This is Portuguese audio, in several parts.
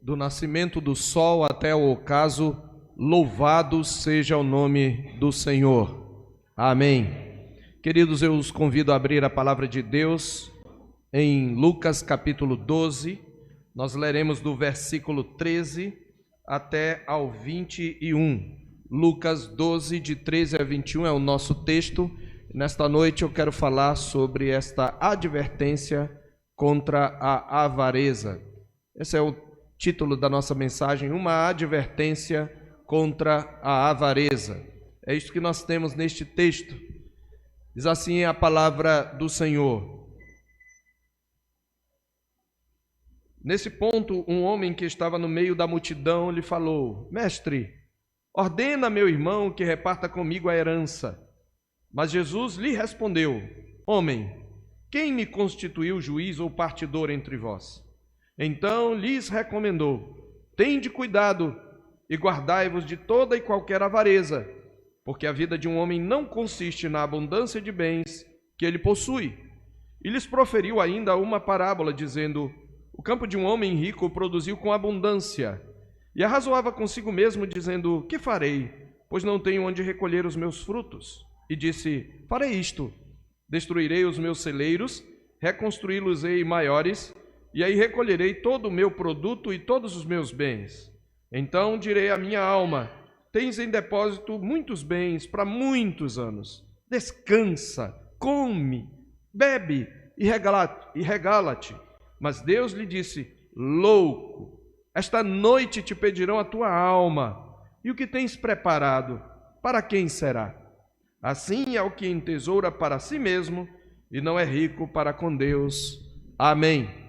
do nascimento do sol até o ocaso, louvado seja o nome do Senhor. Amém. Queridos, eu os convido a abrir a palavra de Deus em Lucas capítulo 12. Nós leremos do versículo 13 até ao 21. Lucas 12, de 13 a 21 é o nosso texto. Nesta noite eu quero falar sobre esta advertência contra a avareza. Esse é o título da nossa mensagem, uma advertência contra a avareza. É isso que nós temos neste texto. Diz assim a palavra do Senhor. Nesse ponto, um homem que estava no meio da multidão lhe falou: Mestre, ordena meu irmão que reparta comigo a herança. Mas Jesus lhe respondeu: Homem, quem me constituiu juiz ou partidor entre vós? Então lhes recomendou: Tende cuidado e guardai-vos de toda e qualquer avareza, porque a vida de um homem não consiste na abundância de bens que ele possui. E lhes proferiu ainda uma parábola, dizendo: O campo de um homem rico produziu com abundância. E arrazoava consigo mesmo, dizendo: Que farei, pois não tenho onde recolher os meus frutos? E disse: Farei isto: destruirei os meus celeiros, reconstruí-los-ei maiores, e aí recolherei todo o meu produto e todos os meus bens. Então direi à minha alma: Tens em depósito muitos bens para muitos anos. Descansa, come, bebe e regala-te. Mas Deus lhe disse: Louco, esta noite te pedirão a tua alma, e o que tens preparado, para quem será? Assim é o que entesoura para si mesmo e não é rico para com Deus. Amém.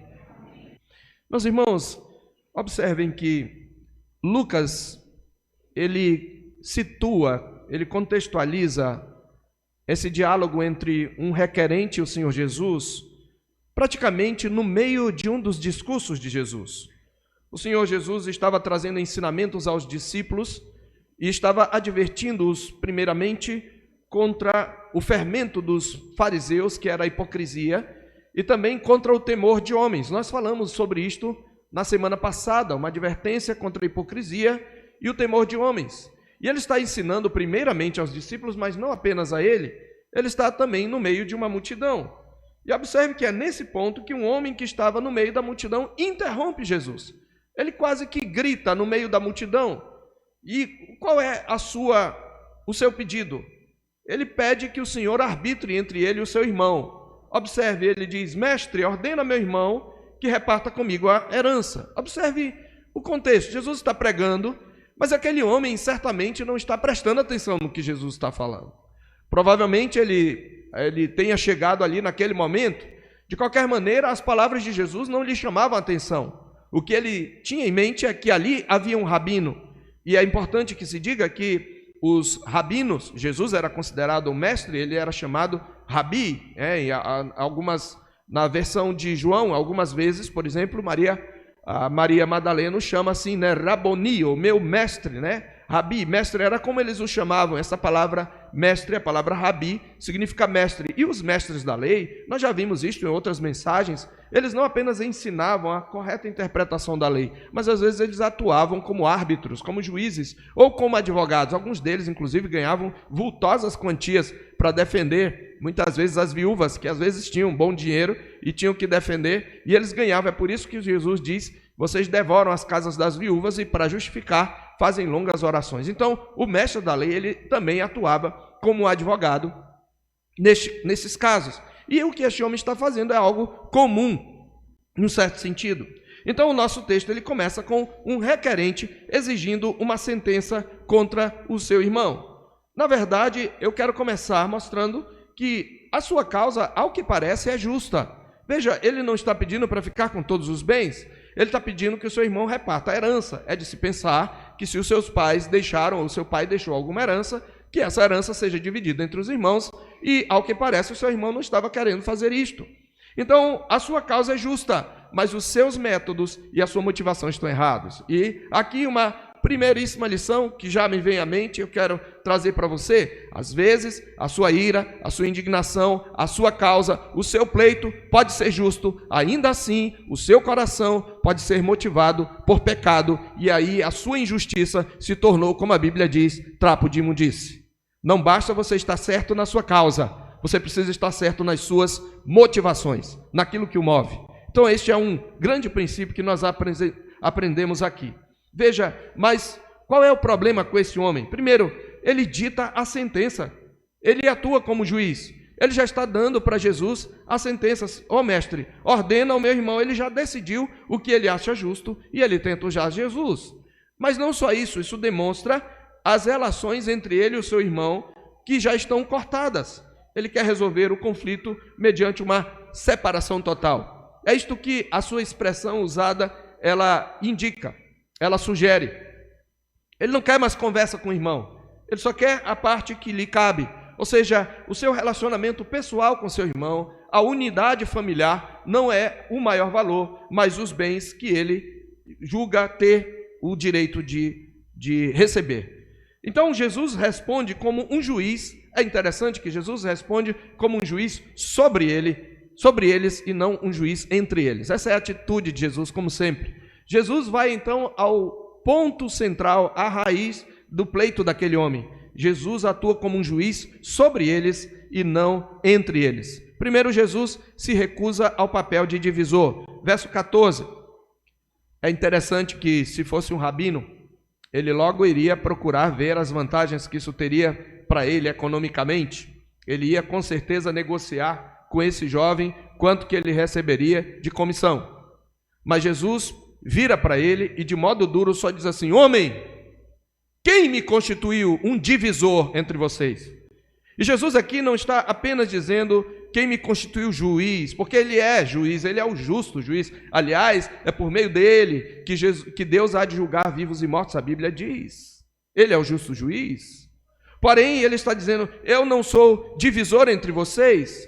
Meus irmãos, observem que Lucas, ele situa, ele contextualiza esse diálogo entre um requerente e o Senhor Jesus, praticamente no meio de um dos discursos de Jesus. O Senhor Jesus estava trazendo ensinamentos aos discípulos e estava advertindo-os, primeiramente, contra o fermento dos fariseus, que era a hipocrisia, e também contra o temor de homens. Nós falamos sobre isto na semana passada, uma advertência contra a hipocrisia e o temor de homens. E ele está ensinando primeiramente aos discípulos, mas não apenas a ele está também no meio de uma multidão. E observe que é nesse ponto que um homem que estava no meio da multidão interrompe Jesus. Ele quase que grita no meio da multidão. E qual é o seu pedido? Ele pede que o Senhor arbitre entre ele e o seu irmão. Observe, ele diz: Mestre, ordena meu irmão que reparta comigo a herança. Observe o contexto. Jesus está pregando, mas aquele homem certamente não está prestando atenção no que Jesus está falando. Provavelmente ele tenha chegado ali naquele momento. De qualquer maneira, as palavras de Jesus não lhe chamavam a atenção. O que ele tinha em mente é que ali havia um rabino. E é importante que se diga que os rabinos, Jesus era considerado um mestre, ele era chamado rabi, na versão de João, algumas vezes, por exemplo, a Maria Madalena chama assim, né, Raboni, o meu mestre, né? Rabi, mestre, era como eles o chamavam. Essa palavra mestre, a palavra rabi, significa mestre. E os mestres da lei, nós já vimos isso em outras mensagens, eles não apenas ensinavam a correta interpretação da lei, mas às vezes eles atuavam como árbitros, como juízes ou como advogados. Alguns deles, inclusive, ganhavam vultosas quantias para defender, muitas vezes, as viúvas, que às vezes tinham bom dinheiro e tinham que defender, e eles ganhavam. É por isso que Jesus diz: vocês devoram as casas das viúvas e, para justificar, fazem longas orações. Então, o mestre da lei, ele também atuava como advogado nesses casos. E o que este homem está fazendo é algo comum, em um certo sentido. Então, o nosso texto ele começa com um requerente exigindo uma sentença contra o seu irmão. Na verdade, eu quero começar mostrando que a sua causa, ao que parece, é justa. Veja, ele não está pedindo para ficar com todos os bens, ele está pedindo que o seu irmão reparta a herança. É de se pensar que se os seus pais deixaram, ou o seu pai deixou alguma herança, que essa herança seja dividida entre os irmãos, e ao que parece o seu irmão não estava querendo fazer isto. Então, a sua causa é justa, mas os seus métodos e a sua motivação estão errados. E aqui uma primeiríssima lição que já me vem à mente, eu quero trazer para você. Às vezes, a sua ira, a sua indignação, a sua causa, o seu pleito pode ser justo, ainda assim, o seu coração pode ser motivado por pecado, e aí a sua injustiça se tornou, como a Bíblia diz, trapo de imundície. Não basta você estar certo na sua causa, você precisa estar certo nas suas motivações, naquilo que o move. Então este é um grande princípio que nós aprendemos aqui. Veja, mas qual é o problema com esse homem? Primeiro, ele dita a sentença, ele atua como juiz, ele já está dando para Jesus a sentença. Mestre, ordena ao meu irmão, ele já decidiu o que ele acha justo e ele tenta usar Jesus. Mas não só isso, isso demonstra as relações entre ele e o seu irmão que já estão cortadas. Ele quer resolver o conflito mediante uma separação total. É isto que a sua expressão usada, ela indica, ela sugere. Ele não quer mais conversa com o irmão, ele só quer a parte que lhe cabe, ou seja, o seu relacionamento pessoal com seu irmão, a unidade familiar não é o maior valor, mas os bens que ele julga ter o direito de receber. Então Jesus responde como um juiz. É interessante que Jesus responde como um juiz sobre eles e não um juiz entre eles. Essa é a atitude de Jesus, como sempre. Jesus vai então ao ponto central, à raiz do pleito daquele homem. Jesus atua como um juiz sobre eles e não entre eles. Primeiro, Jesus se recusa ao papel de divisor. Verso 14. É interessante que, se fosse um rabino, ele logo iria procurar ver as vantagens que isso teria para ele economicamente. Ele ia com certeza negociar com esse jovem quanto que ele receberia de comissão. Mas Jesus vira para ele e de modo duro só diz assim: homem, quem me constituiu um divisor entre vocês? E Jesus aqui não está apenas dizendo quem me constituiu juiz, porque ele é juiz, ele é o justo juiz. Aliás, é por meio dele que Deus há de julgar vivos e mortos, a Bíblia diz. Ele é o justo juiz. Porém, ele está dizendo, eu não sou divisor entre vocês.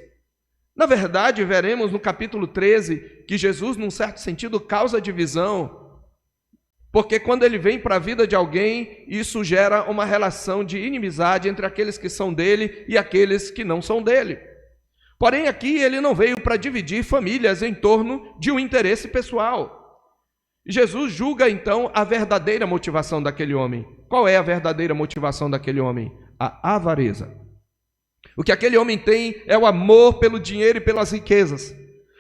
Na verdade, veremos no capítulo 13 que Jesus, num certo sentido, causa divisão, porque quando ele vem para a vida de alguém, isso gera uma relação de inimizade entre aqueles que são dele e aqueles que não são dele. Porém, aqui ele não veio para dividir famílias em torno de um interesse pessoal. Jesus julga então a verdadeira motivação daquele homem. Qual é a verdadeira motivação daquele homem? A avareza. O que aquele homem tem é o amor pelo dinheiro e pelas riquezas.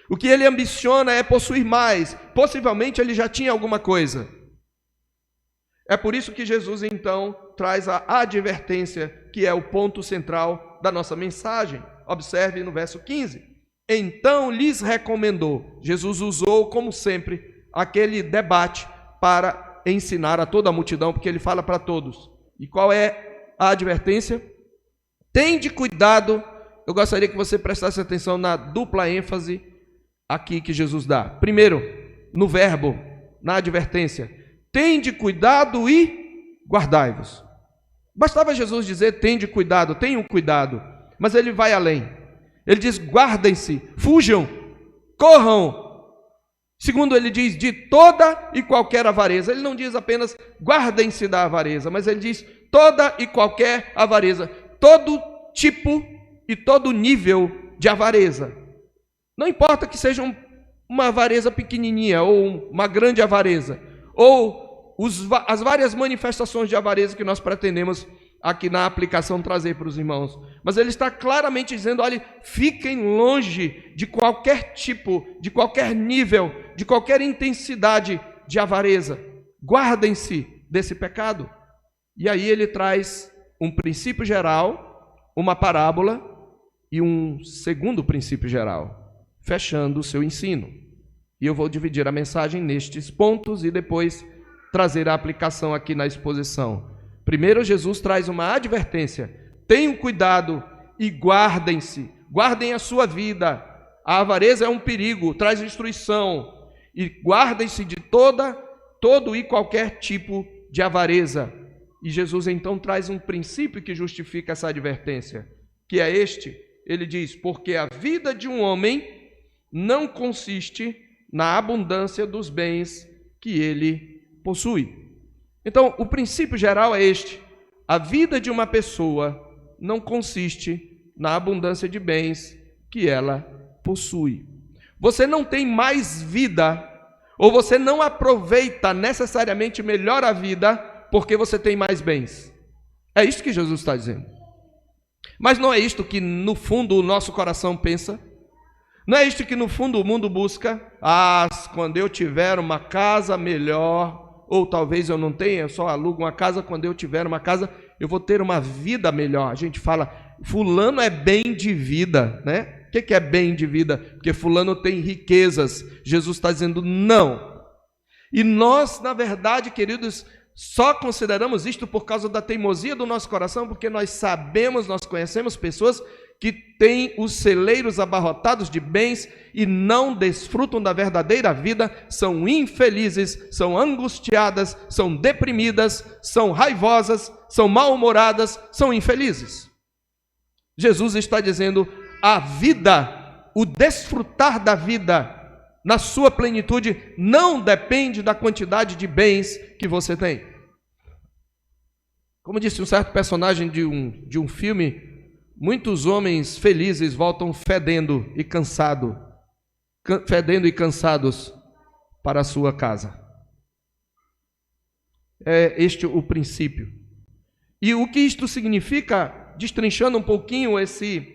O que ele ambiciona é possuir mais. Possivelmente ele já tinha alguma coisa. É por isso que Jesus então traz a advertência, que é o ponto central da nossa mensagem. Observe no verso 15. Então lhes recomendou. Jesus usou, como sempre, aquele debate para ensinar a toda a multidão, porque ele fala para todos. E qual é a advertência? Tende cuidado. Eu gostaria que você prestasse atenção na dupla ênfase aqui que Jesus dá. Primeiro, no verbo, na advertência. Tende cuidado e guardai-vos. Bastava Jesus dizer, tende cuidado, tenham cuidado. Mas ele vai além. Ele diz, guardem-se, fujam, corram. Segundo, ele diz, de toda e qualquer avareza. Ele não diz apenas, guardem-se da avareza, mas ele diz, toda e qualquer avareza. Todo tipo e todo nível de avareza. Não importa que seja uma avareza pequenininha ou uma grande avareza, ou as várias manifestações de avareza que nós pretendemos aqui na aplicação trazer para os irmãos. Mas ele está claramente dizendo, olha, fiquem longe de qualquer tipo, de qualquer nível, de qualquer intensidade de avareza. Guardem-se desse pecado. E aí ele traz um princípio geral, uma parábola e um segundo princípio geral, fechando o seu ensino. E eu vou dividir a mensagem nestes pontos e depois trazer a aplicação aqui na exposição. Primeiro, Jesus traz uma advertência. Tenham cuidado e guardem-se. Guardem a sua vida. A avareza é um perigo, traz destruição. E guardem-se de todo e qualquer tipo de avareza. E Jesus então traz um princípio que justifica essa advertência, que é este. Ele diz, porque a vida de um homem não consiste na abundância dos bens que ele possui. Então, o princípio geral é este: a vida de uma pessoa não consiste na abundância de bens que ela possui. Você não tem mais vida, ou você não aproveita necessariamente melhor a vida porque você tem mais bens. É isso que Jesus está dizendo. Mas não é isto que no fundo o nosso coração pensa? Não é isto que no fundo o mundo busca? Quando eu tiver uma casa melhor, ou talvez eu não tenha, eu só alugo uma casa, quando eu tiver uma casa, eu vou ter uma vida melhor. A gente fala, fulano é bem de vida, né? O que é bem de vida? Porque fulano tem riquezas. Jesus está dizendo não. E nós, na verdade, queridos, só consideramos isto por causa da teimosia do nosso coração, porque nós sabemos, nós conhecemos pessoas que têm os celeiros abarrotados de bens e não desfrutam da verdadeira vida, são infelizes, são angustiadas, são deprimidas, são raivosas, são mal-humoradas, são infelizes. Jesus está dizendo, a vida, o desfrutar da vida na sua plenitude não depende da quantidade de bens que você tem. Como disse um certo personagem de um filme, muitos homens felizes voltam fedendo e cansados para a sua casa. É este o princípio. E o que isto significa, destrinchando um pouquinho esse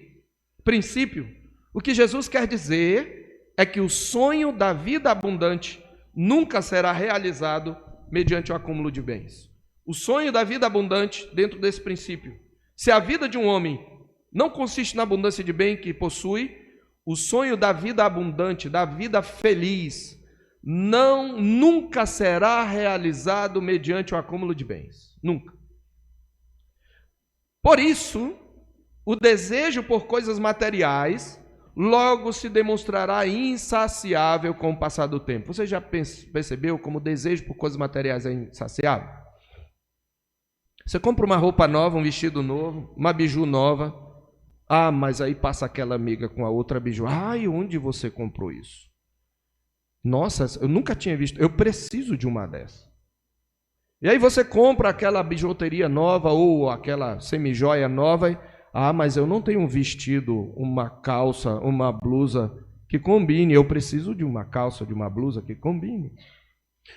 princípio, o que Jesus quer dizer é que o sonho da vida abundante nunca será realizado mediante o acúmulo de bens. O sonho da vida abundante, dentro desse princípio, se a vida de um homem não consiste na abundância de bem que possui, o sonho da vida abundante, da vida feliz, nunca será realizado mediante o acúmulo de bens. Nunca. Por isso, o desejo por coisas materiais logo se demonstrará insaciável com o passar do tempo. Você já percebeu como o desejo por coisas materiais é insaciável? Você compra uma roupa nova, um vestido novo, uma biju nova. Mas aí passa aquela amiga com a outra biju. E onde você comprou isso? Nossa, eu nunca tinha visto. Eu preciso de uma dessas. E aí você compra aquela bijuteria nova ou aquela semijoia nova. Mas eu não tenho um vestido, uma calça, uma blusa que combine. Eu preciso de uma calça, de uma blusa que combine.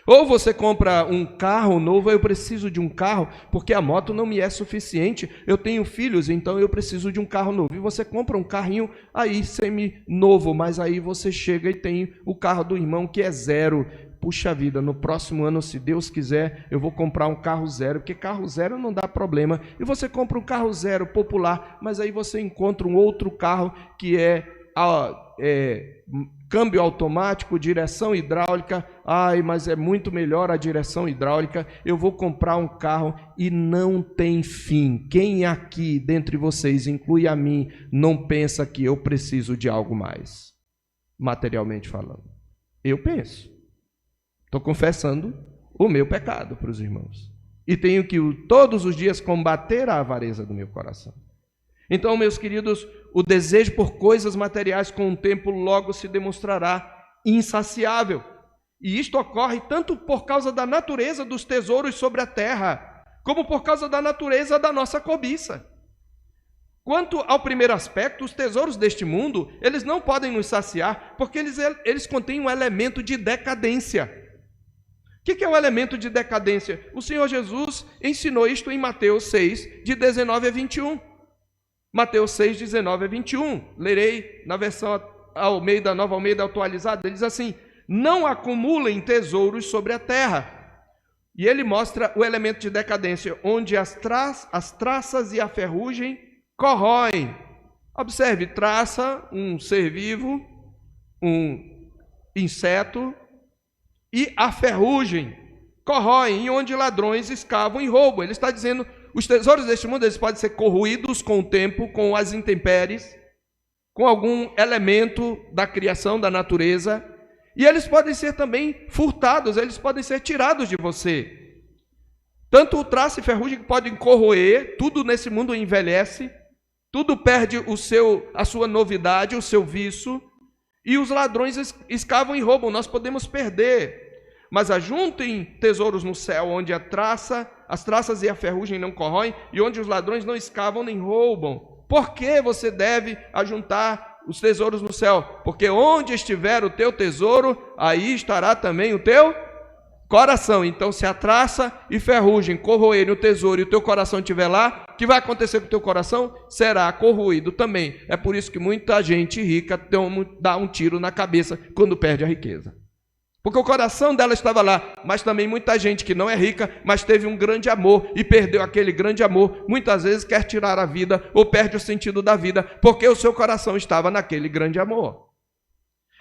Ou você compra um carro novo, eu preciso de um carro, porque a moto não me é suficiente, eu tenho filhos, então eu preciso de um carro novo. E você compra um carrinho aí semi-novo, mas aí você chega e tem o carro do irmão que é zero. Puxa vida, no próximo ano, se Deus quiser, eu vou comprar um carro zero, porque carro zero não dá problema. E você compra um carro zero popular, mas aí você encontra um outro carro que é câmbio automático, direção hidráulica. Mas é muito melhor a direção hidráulica. Eu vou comprar um carro e não tem fim. Quem aqui, dentre vocês, inclui a mim, não pensa que eu preciso de algo mais, materialmente falando? Eu penso. Estou confessando o meu pecado para os irmãos. E tenho que todos os dias combater a avareza do meu coração. Então, meus queridos, o desejo por coisas materiais com o tempo logo se demonstrará insaciável. E isto ocorre tanto por causa da natureza dos tesouros sobre a terra, como por causa da natureza da nossa cobiça. Quanto ao primeiro aspecto, os tesouros deste mundo, eles não podem nos saciar, porque eles contêm um elemento de decadência. O que é o elemento de decadência? O Senhor Jesus ensinou isto em Mateus 6, de 19 a 21. Mateus 6, 19 a 21. Lerei na versão Almeida, Nova Almeida atualizada. Ele diz assim: não acumulem tesouros sobre a terra. E ele mostra o elemento de decadência, onde as traças e a ferrugem corroem. Observe, traça, um ser vivo, um inseto, e a ferrugem corroem, onde ladrões escavam e roubam. Ele está dizendo, os tesouros deste mundo, eles podem ser corroídos com o tempo, com as intempéries, com algum elemento da criação, da natureza, e eles podem ser também furtados, eles podem ser tirados de você. Tanto o traço e ferrugem que podem corroer, tudo nesse mundo envelhece, tudo perde a sua novidade, o seu vício, e os ladrões escavam e roubam, nós podemos perder. mas ajuntem tesouros no céu, onde as traças e a ferrugem não corroem, e onde os ladrões não escavam nem roubam. Por que você deve ajuntar os tesouros no céu? Porque onde estiver o teu tesouro, aí estará também o teu coração. Então, se a traça e ferrugem corroerem o tesouro e o teu coração estiver lá, o que vai acontecer com o teu coração? Será corroído também. É por isso que muita gente rica dá um tiro na cabeça quando perde a riqueza. Porque o coração dela estava lá, mas também muita gente que não é rica, mas teve um grande amor e perdeu aquele grande amor, muitas vezes quer tirar a vida ou perde o sentido da vida, porque o seu coração estava naquele grande amor.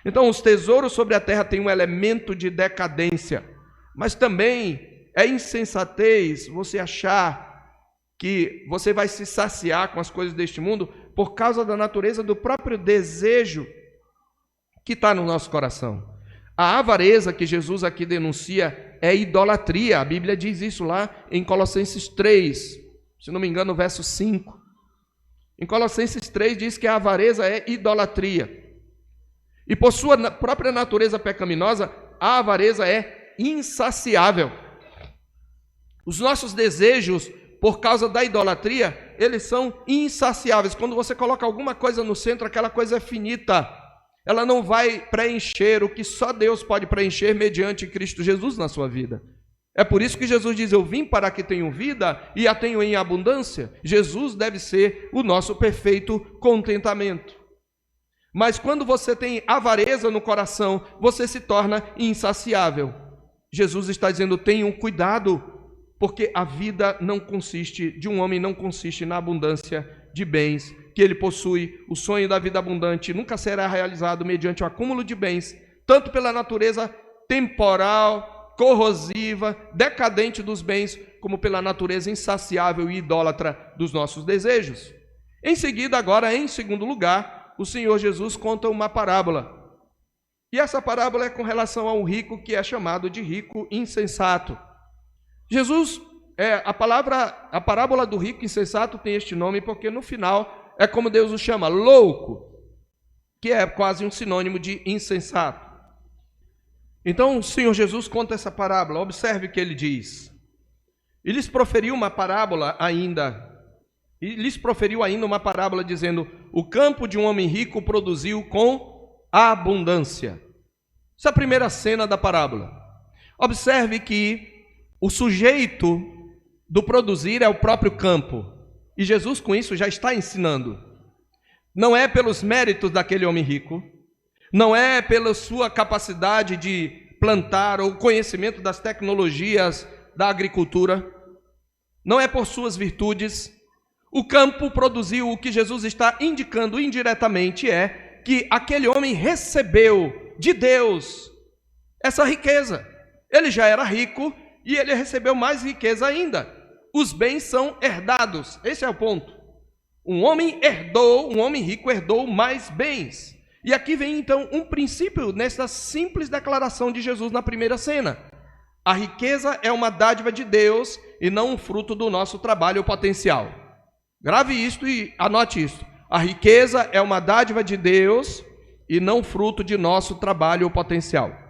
Então, os tesouros sobre a terra têm um elemento de decadência, mas também é insensatez você achar que você vai se saciar com as coisas deste mundo por causa da natureza do próprio desejo que está no nosso coração. A avareza que Jesus aqui denuncia é idolatria. A Bíblia diz isso lá em Colossenses 3, se não me engano, verso 5. Em Colossenses 3 diz que a avareza é idolatria. E por sua própria natureza pecaminosa, a avareza é insaciável. Os nossos desejos, por causa da idolatria, eles são insaciáveis. Quando você coloca alguma coisa no centro, aquela coisa é finita. Ela não vai preencher o que só Deus pode preencher mediante Cristo Jesus na sua vida. É por isso que Jesus diz, eu vim para que tenham vida e a tenham em abundância. Jesus deve ser o nosso perfeito contentamento. Mas quando você tem avareza no coração, você se torna insaciável. Jesus está dizendo, tenham cuidado, porque a vida de um homem não consiste na abundância de bens que ele possui. O sonho da vida abundante nunca será realizado mediante o acúmulo de bens, tanto pela natureza temporal, corrosiva, decadente dos bens, como pela natureza insaciável e idólatra dos nossos desejos. Em seguida, agora, em segundo lugar, o Senhor Jesus conta uma parábola. E essa parábola é com relação a um rico que é chamado de rico insensato. A parábola do rico insensato tem este nome porque no final é como Deus o chama, louco, que é quase um sinônimo de insensato. Então o Senhor Jesus conta essa parábola, observe o que ele diz. E lhes proferiu ainda uma parábola dizendo, o campo de um homem rico produziu com abundância. Essa é a primeira cena da parábola. Observe que o sujeito do produzir é o próprio campo. E Jesus com isso já está ensinando. Não é pelos méritos daquele homem rico, não é pela sua capacidade de plantar ou conhecimento das tecnologias da agricultura, não é por suas virtudes. O campo produziu. O que Jesus está indicando indiretamente é que aquele homem recebeu de Deus essa riqueza. Ele já era rico e ele recebeu mais riqueza ainda. Os bens são herdados, esse é o ponto. Um homem rico herdou mais bens. E aqui vem então um princípio nessa simples declaração de Jesus na primeira cena. A riqueza é uma dádiva de Deus e não um fruto do nosso trabalho potencial. Grave isto e anote isso. A riqueza é uma dádiva de Deus e não fruto de nosso trabalho potencial.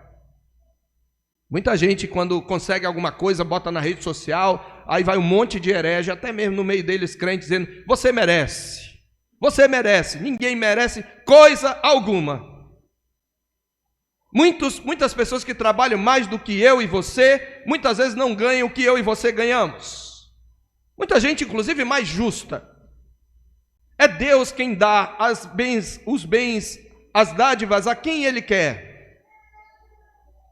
Muita gente, quando consegue alguma coisa, bota na rede social, aí vai um monte de herege, até mesmo no meio deles crentes, dizendo, você merece, ninguém merece coisa alguma. Muitas pessoas que trabalham mais do que eu e você, muitas vezes não ganham o que eu e você ganhamos. Muita gente, inclusive, mais justa. É Deus quem dá os bens, as dádivas a quem Ele quer.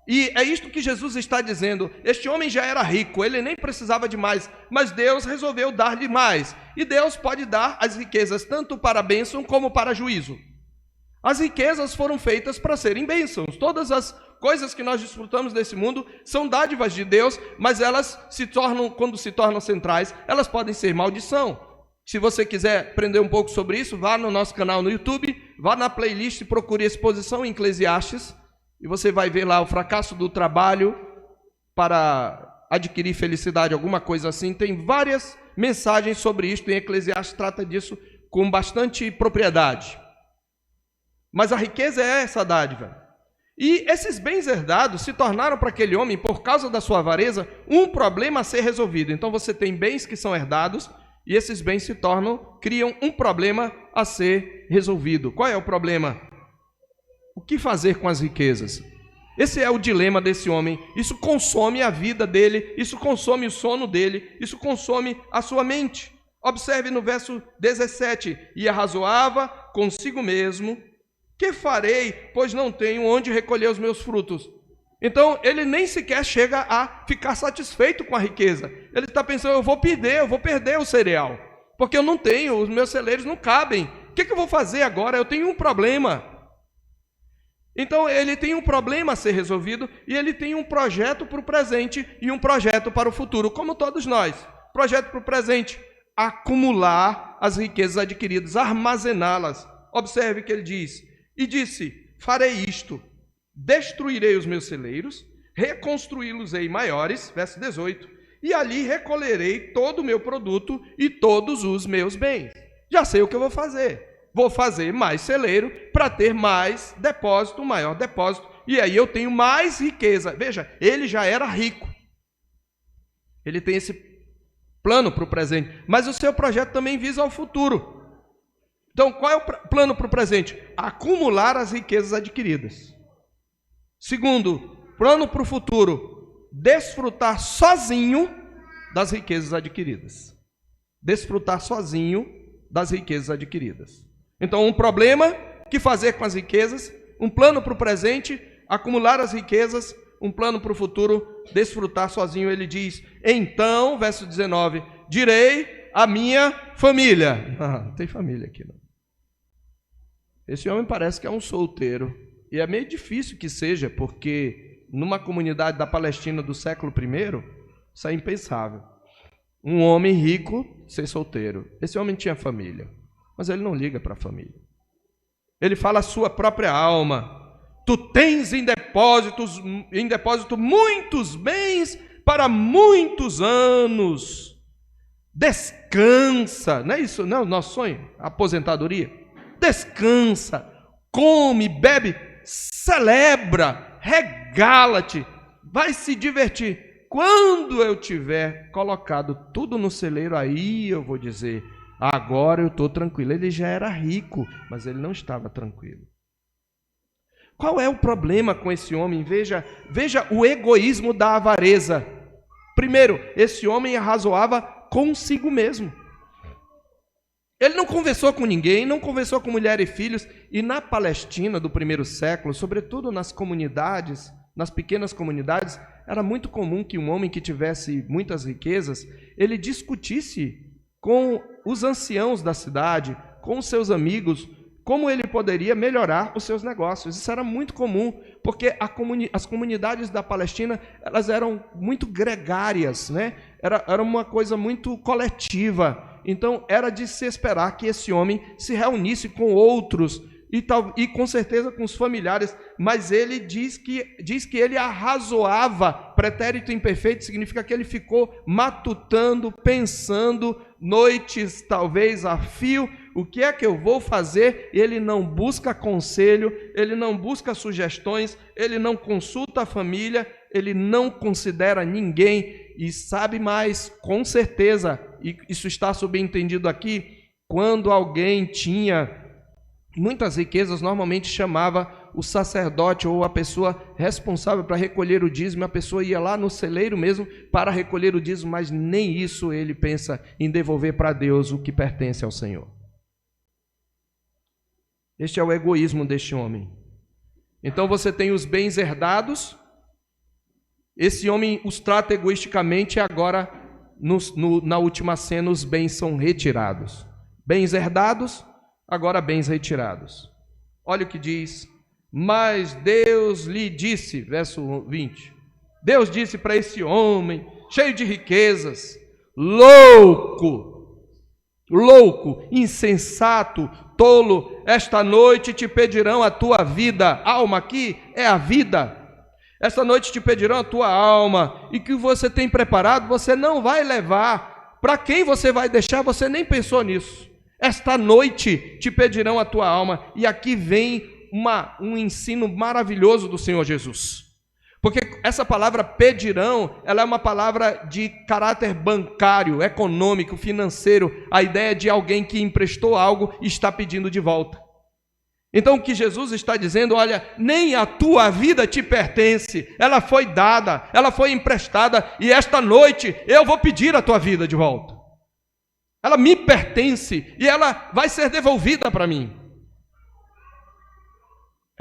E é isto que Jesus está dizendo. Este homem já era rico, ele nem precisava de mais, mas Deus resolveu dar-lhe mais. E Deus pode dar as riquezas tanto para bênção como para juízo. As riquezas foram feitas para serem bênçãos. Todas as coisas que nós desfrutamos desse mundo são dádivas de Deus, mas elas quando se tornam centrais, elas podem ser maldição. Se você quiser aprender um pouco sobre isso, vá no nosso canal no YouTube, vá na playlist e procure Exposição em Eclesiastes, e você vai ver lá o fracasso do trabalho para adquirir felicidade, alguma coisa assim. Tem várias mensagens sobre isso, em Eclesiastes trata disso com bastante propriedade. Mas a riqueza é essa dádiva. E esses bens herdados se tornaram para aquele homem, por causa da sua avareza, um problema a ser resolvido. Então você tem bens que são herdados e esses bens criam um problema a ser resolvido. Qual é o problema? O que fazer com as riquezas? Esse é o dilema desse homem. Isso consome a vida dele, isso consome o sono dele, isso consome a sua mente. Observe no verso 17: e arrazoava consigo mesmo: que farei, pois não tenho onde recolher os meus frutos? Então ele nem sequer chega a ficar satisfeito com a riqueza. Ele está pensando: eu vou perder o cereal, porque eu não tenho, os meus celeiros não cabem. O que eu vou fazer agora? Eu tenho um problema. Então ele tem um problema a ser resolvido e ele tem um projeto para o presente e um projeto para o futuro, como todos nós. Projeto para o presente: acumular as riquezas adquiridas, armazená-las. Observe que ele diz: e disse, farei isto, destruirei os meus celeiros, reconstruí-los-ei maiores, verso 18, e ali recolherei todo o meu produto e todos os meus bens. Já sei o que eu vou fazer mais celeiro para ter mais depósito, maior depósito, e aí eu tenho mais riqueza. Veja, ele já era rico, ele tem esse plano para o presente, mas o seu projeto também visa ao futuro. Então, qual é o plano para o presente? Acumular as riquezas adquiridas. Segundo, plano para o futuro: desfrutar sozinho das riquezas adquiridas. Desfrutar sozinho das riquezas adquiridas. Então, um problema: que fazer com as riquezas? Um plano para o presente: acumular as riquezas. Um plano para o futuro: desfrutar sozinho. Ele diz: então, verso 19, direi à minha família. Não tem família aqui, não. Esse homem parece que é um solteiro. E é meio difícil que seja, porque numa comunidade da Palestina do século I, isso é impensável. Um homem rico ser solteiro. Esse homem tinha família, mas ele não liga para a família. Ele fala a sua própria alma: tu tens em depósito muitos bens para muitos anos. Descansa. Não é isso? Não é o nosso sonho? A aposentadoria? Descansa, come, bebe, celebra, regala-te, vai se divertir. Quando eu tiver colocado tudo no celeiro, aí eu vou dizer: agora eu estou tranquilo. Ele já era rico, mas ele não estava tranquilo. Qual é o problema com esse homem? Veja o egoísmo da avareza. Primeiro, esse homem arrazoava consigo mesmo. Ele não conversou com ninguém, não conversou com mulher e filhos. E na Palestina do primeiro século, sobretudo nas comunidades, nas pequenas comunidades, era muito comum que um homem que tivesse muitas riquezas, ele discutisse com os anciãos da cidade, com os seus amigos, como ele poderia melhorar os seus negócios. Isso era muito comum, porque as comunidades da Palestina, elas eram muito gregárias, né? Era uma coisa muito coletiva. Então era de se esperar que esse homem se reunisse com outros e com certeza com os familiares, mas ele diz que ele arrazoava. Pretérito imperfeito significa que ele ficou matutando, pensando, noites talvez a fio: o que é que eu vou fazer? Ele não busca conselho, ele não busca sugestões, ele não consulta a família, ele não considera ninguém. E sabe mais, com certeza, e isso está subentendido aqui, quando alguém tinha muitas riquezas, normalmente chamava o sacerdote ou a pessoa responsável para recolher o dízimo. A pessoa ia lá no celeiro mesmo para recolher o dízimo, mas nem isso ele pensa em devolver para Deus o que pertence ao Senhor. Este é o egoísmo deste homem. Então você tem os bens herdados. Esse homem os trata egoisticamente e agora, na última cena, os bens são retirados. Bens herdados, agora bens retirados. Olha o que diz: mas Deus lhe disse, verso 20. Deus disse para esse homem, cheio de riquezas: louco, insensato, tolo, esta noite te pedirão a tua vida. Alma aqui é a vida. Esta noite te pedirão a tua alma, e que você tem preparado, você não vai levar. Para quem você vai deixar, você nem pensou nisso. Esta noite te pedirão a tua alma. E aqui vem um ensino maravilhoso do Senhor Jesus. Porque essa palavra pedirão, ela é uma palavra de caráter bancário, econômico, financeiro. A ideia de alguém que emprestou algo e está pedindo de volta. Então o que Jesus está dizendo, olha, nem a tua vida te pertence, ela foi dada, ela foi emprestada, e esta noite eu vou pedir a tua vida de volta. Ela me pertence e ela vai ser devolvida para mim.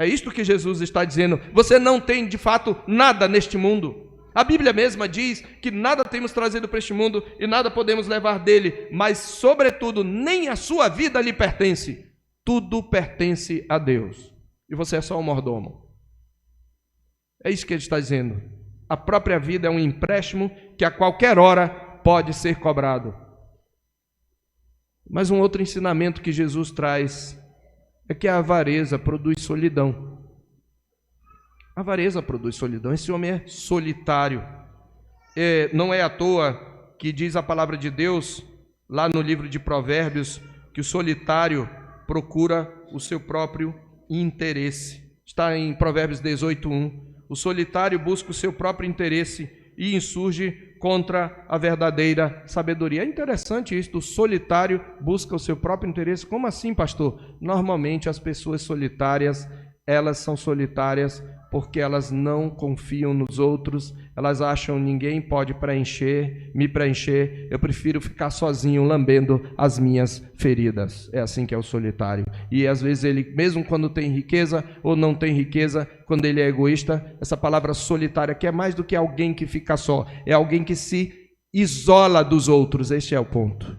É isto que Jesus está dizendo. Você não tem de fato nada neste mundo. A Bíblia mesma diz que nada temos trazido para este mundo e nada podemos levar dele, mas sobretudo nem a sua vida lhe pertence. Tudo pertence a Deus. E você é só um mordomo. É isso que ele está dizendo. A própria vida é um empréstimo que a qualquer hora pode ser cobrado. Mas um outro ensinamento que Jesus traz é que a avareza produz solidão. A avareza produz solidão. Esse homem é solitário. Não é à toa que diz a palavra de Deus, lá no livro de Provérbios, que o solitário procura o seu próprio interesse. Está em Provérbios 18:1. O solitário busca o seu próprio interesse e insurge contra a verdadeira sabedoria. É interessante isso, o solitário busca o seu próprio interesse. Como assim, pastor? Normalmente as pessoas solitárias, elas são solitárias porque elas não confiam nos outros, elas acham que ninguém pode me preencher, eu prefiro ficar sozinho lambendo as minhas feridas. É assim que é o solitário. E às vezes ele, mesmo quando tem riqueza ou não tem riqueza, quando ele é egoísta, essa palavra solitária que é mais do que alguém que fica só, é alguém que se isola dos outros. Este é o ponto.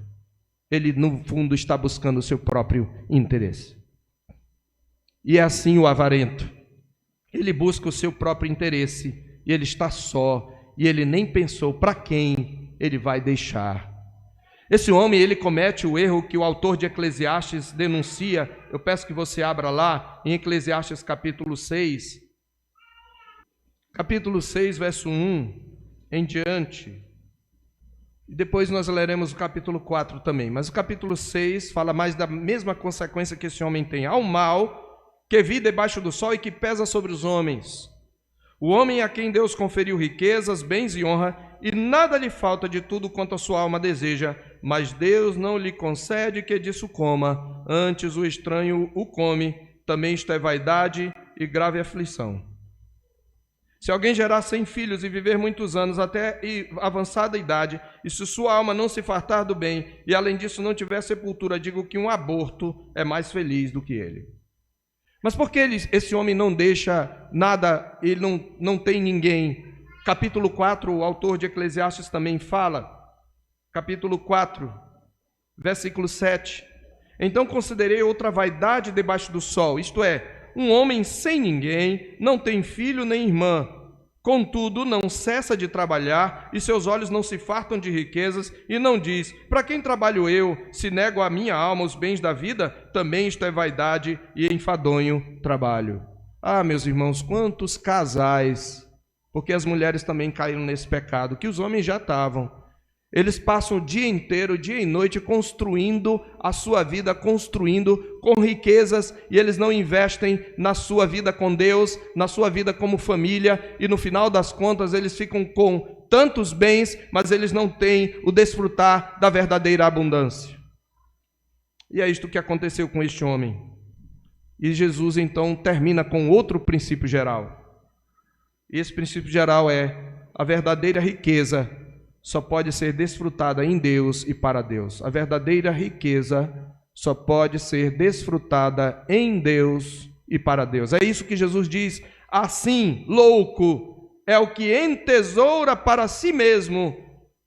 Ele no fundo está buscando o seu próprio interesse. E é assim o avarento. Ele busca o seu próprio interesse, e ele está só, e ele nem pensou para quem ele vai deixar. Esse homem, ele comete o erro que o autor de Eclesiastes denuncia. Eu peço que você abra lá, em Eclesiastes capítulo 6. Capítulo 6, verso 1 em diante. E depois nós leremos o capítulo 4 também. Mas o capítulo 6 fala mais da mesma consequência que esse homem tem. Há um mal que vive debaixo do sol e que pesa sobre os homens. O homem a quem Deus conferiu riquezas, bens e honra, e nada lhe falta de tudo quanto a sua alma deseja, mas Deus não lhe concede que disso coma, antes o estranho o come, também isto é vaidade e grave aflição. Se alguém gerar 100 filhos e viver muitos anos até avançada idade, e se sua alma não se fartar do bem, e além disso não tiver sepultura, digo que um aborto é mais feliz do que ele. Mas por que esse homem não deixa nada, ele não tem ninguém? Capítulo 4, o autor de Eclesiastes também fala, capítulo 4, versículo 7. Então considerei outra vaidade debaixo do sol, isto é, um homem sem ninguém, não tem filho nem irmã, contudo não cessa de trabalhar, e seus olhos não se fartam de riquezas, e não diz, para quem trabalho eu, se nego à minha alma os bens da vida? Também isto é vaidade e enfadonho trabalho. Ah, meus irmãos, quantos casais, porque as mulheres também caíram nesse pecado, que os homens já estavam. Eles passam o dia inteiro, dia e noite, construindo a sua vida, construindo com riquezas, e eles não investem na sua vida com Deus, na sua vida como família, e no final das contas eles ficam com tantos bens, mas eles não têm o desfrutar da verdadeira abundância. E é isto que aconteceu com este homem. E Jesus então termina com outro princípio geral. E esse princípio geral é: a verdadeira riqueza só pode ser desfrutada em Deus e para Deus. A verdadeira riqueza só pode ser desfrutada em Deus e para Deus. É isso que Jesus diz. Assim, louco é o que entesoura para si mesmo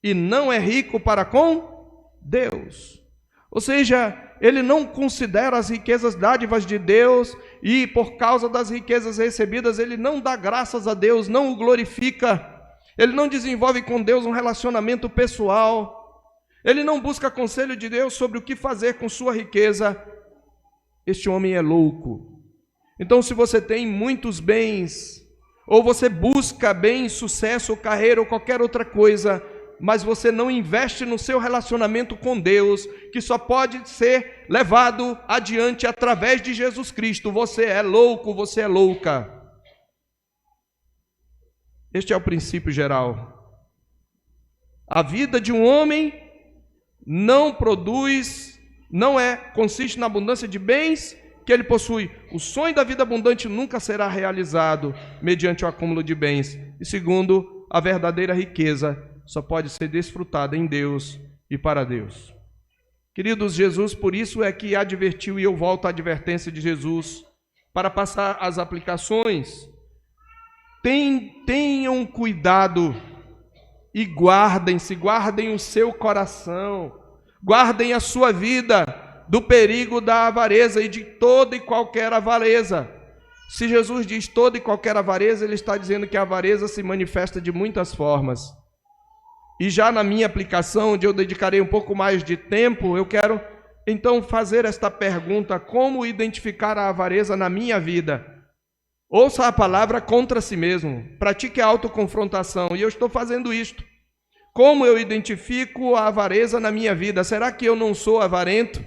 e não é rico para com Deus. Ou seja, ele não considera as riquezas dádivas de Deus e por causa das riquezas recebidas ele não dá graças a Deus, não o glorifica. Ele não desenvolve com Deus um relacionamento pessoal. Ele não busca conselho de Deus sobre o que fazer com sua riqueza. Este homem é louco. Então, se você tem muitos bens, ou você busca bem, sucesso, carreira ou qualquer outra coisa, mas você não investe no seu relacionamento com Deus, que só pode ser levado adiante através de Jesus Cristo. Você é louco, você é louca. Este é o princípio geral. A vida de um homem não consiste na abundância de bens que ele possui. O sonho da vida abundante nunca será realizado mediante o acúmulo de bens. E segundo, a verdadeira riqueza só pode ser desfrutada em Deus e para Deus. Queridos, Jesus por isso é que advertiu, e eu volto à advertência de Jesus para passar as aplicações. Tenham cuidado e guardem o seu coração, guardem a sua vida do perigo da avareza e de toda e qualquer avareza. Se Jesus diz toda e qualquer avareza, ele está dizendo que a avareza se manifesta de muitas formas. E já na minha aplicação, onde eu dedicarei um pouco mais de tempo, eu quero então fazer esta pergunta: como identificar a avareza na minha vida? Ouça a palavra contra si mesmo, pratique a autoconfrontação, e eu estou fazendo isto. Como eu identifico a avareza na minha vida? Será que eu não sou avarento?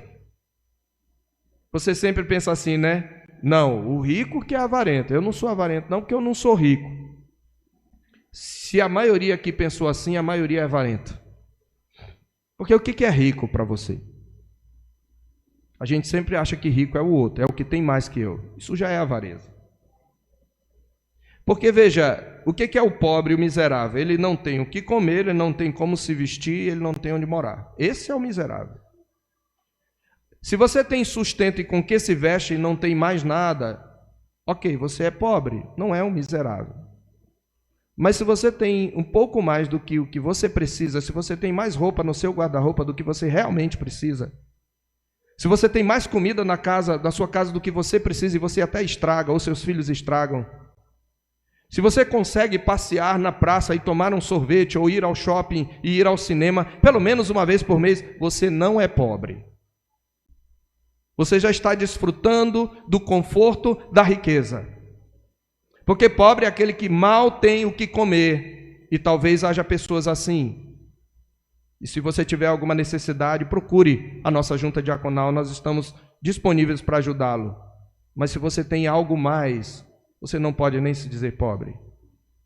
Você sempre pensa assim, né? Não, o rico que é avarento. Eu não sou avarento não, porque eu não sou rico. Se a maioria aqui pensou assim, a maioria é avarenta. Porque o que é rico para você? A gente sempre acha que rico é o outro, é o que tem mais que eu. Isso já é avareza. Porque veja, o que é o pobre e o miserável? Ele não tem o que comer, ele não tem como se vestir, ele não tem onde morar. Esse é o miserável. Se você tem sustento e com que se veste e não tem mais nada, ok, você é pobre, não é um miserável. Mas se você tem um pouco mais do que o que você precisa, se você tem mais roupa no seu guarda-roupa do que você realmente precisa, se você tem mais comida na sua casa do que você precisa e você até estraga, ou seus filhos estragam, se você consegue passear na praça e tomar um sorvete, ou ir ao shopping e ir ao cinema, pelo menos uma vez por mês, você não é pobre. Você já está desfrutando do conforto da riqueza. Porque pobre é aquele que mal tem o que comer, e talvez haja pessoas assim. E se você tiver alguma necessidade, procure a nossa junta diaconal, nós estamos disponíveis para ajudá-lo. Mas se você tem algo mais, você não pode nem se dizer pobre.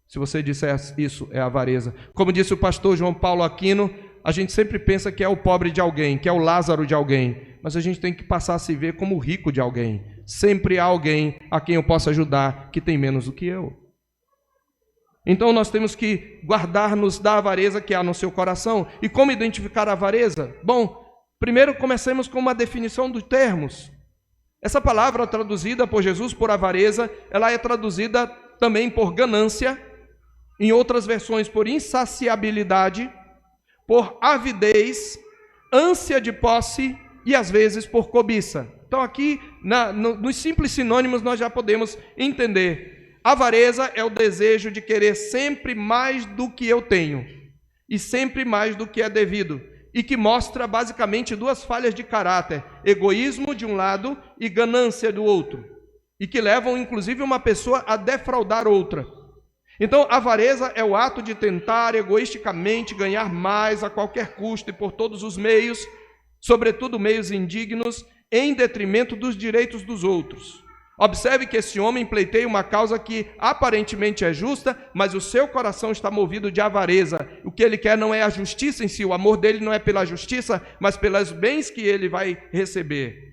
Se você disser isso, é avareza. Como disse o pastor João Paulo Aquino, a gente sempre pensa que é o pobre de alguém, que é o Lázaro de alguém, mas a gente tem que passar a se ver como o rico de alguém. Sempre há alguém a quem eu possa ajudar que tem menos do que eu. Então nós temos que guardar-nos da avareza que há no seu coração. E como identificar a avareza? Bom, primeiro comecemos com uma definição dos termos. Essa palavra traduzida por Jesus por avareza, ela é traduzida também por ganância, em outras versões por insaciabilidade, por avidez, ânsia de posse e às vezes por cobiça. Então aqui, nos simples sinônimos, nós já podemos entender. Avareza é o desejo de querer sempre mais do que eu tenho e sempre mais do que é devido, e que mostra basicamente duas falhas de caráter: egoísmo de um lado e ganância do outro, e que levam inclusive uma pessoa a defraudar outra. Então, avareza é o ato de tentar egoisticamente ganhar mais a qualquer custo e por todos os meios, sobretudo meios indignos, em detrimento dos direitos dos outros. Observe que esse homem pleiteia uma causa que aparentemente é justa, mas o seu coração está movido de avareza. O que ele quer não é a justiça em si, o amor dele não é pela justiça, mas pelos bens que ele vai receber.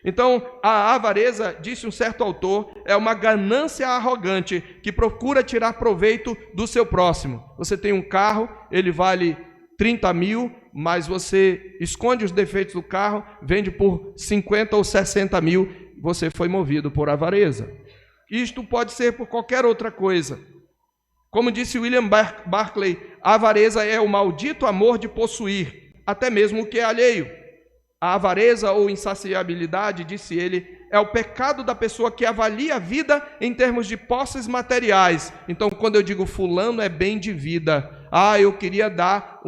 Então, a avareza, disse um certo autor, é uma ganância arrogante que procura tirar proveito do seu próximo. Você tem um carro, ele vale 30 mil, mas você esconde os defeitos do carro, vende por 50 ou 60 mil, você foi movido por avareza. Isto pode ser por qualquer outra coisa. Como disse William Barclay, a avareza é o maldito amor de possuir, até mesmo o que é alheio. A avareza ou insaciabilidade, disse ele, é o pecado da pessoa que avalia a vida em termos de posses materiais. Então, quando eu digo fulano é bem de vida, eu queria dar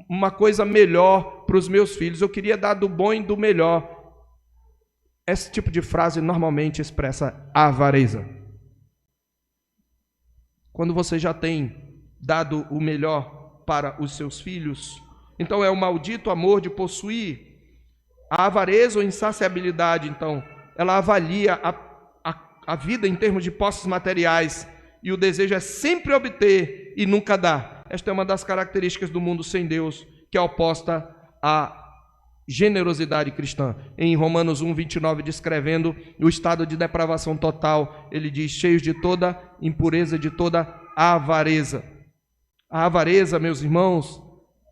uma coisa melhor para os meus filhos, eu queria dar do bom e do melhor. Esse tipo de frase normalmente expressa avareza. Quando você já tem dado o melhor para os seus filhos. Então é o maldito amor de possuir. A avareza ou insaciabilidade, então, ela avalia a vida em termos de posses materiais, e o desejo é sempre obter e nunca dar. Esta é uma das características do mundo sem Deus, que é oposta à generosidade cristã. Em Romanos 1:29, descrevendo o estado de depravação total, ele diz: cheios de toda impureza, de toda avareza. A avareza, meus irmãos,